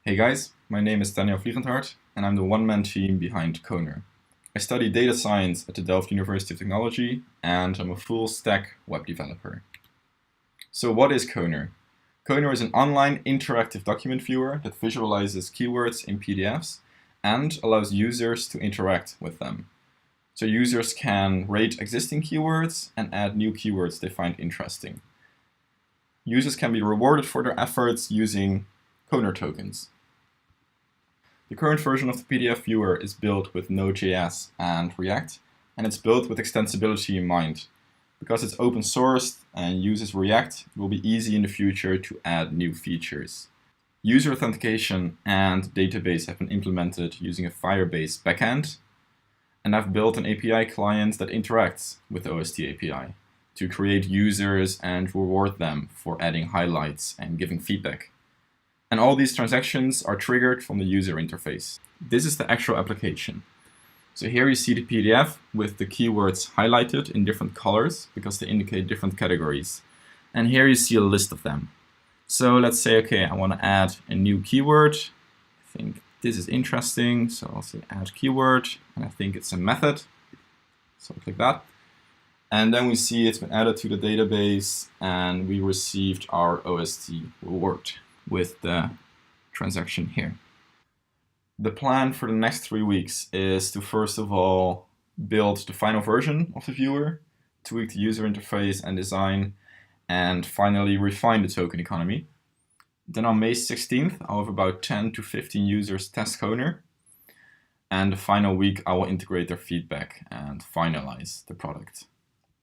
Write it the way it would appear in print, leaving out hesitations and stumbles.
Hey guys, my name is Daniel Vliegendhart and I'm the one-man team behind Koner. I study data science at the Delft University of Technology and I'm a full-stack web developer. So what is Koner? Koner is an online interactive document viewer that visualizes keywords in PDFs and allows users to interact with them. So users can rate existing keywords and add new keywords they find interesting. Users can be rewarded for their efforts using Koner tokens. The current version of the PDF viewer is built with Node.js and React, and it's built with extensibility in mind. Because it's open sourced and uses React, it will be easy in the future to add new features. User authentication and database have been implemented using a Firebase backend, and I've built an API client that interacts with the OST API to create users and reward them for adding highlights and giving feedback. And all these transactions are triggered from the user interface. This is the actual application. So here you see the PDF with the keywords highlighted in different colors because they indicate different categories. And here you see a list of them. So let's say, okay, I want to add a new keyword. I think this is interesting, so I'll say add keyword, and I think it's a method. So I'll click that. And then we see it's been added to the database and we received our OST reward with the transaction here. The plan for the next 3 weeks is to first of all build the final version of the viewer, tweak the user interface and design, and finally refine the token economy. Then on May 16th, I'll have about 10 to 15 users test Koner. And the final week, I will integrate their feedback and finalize the product.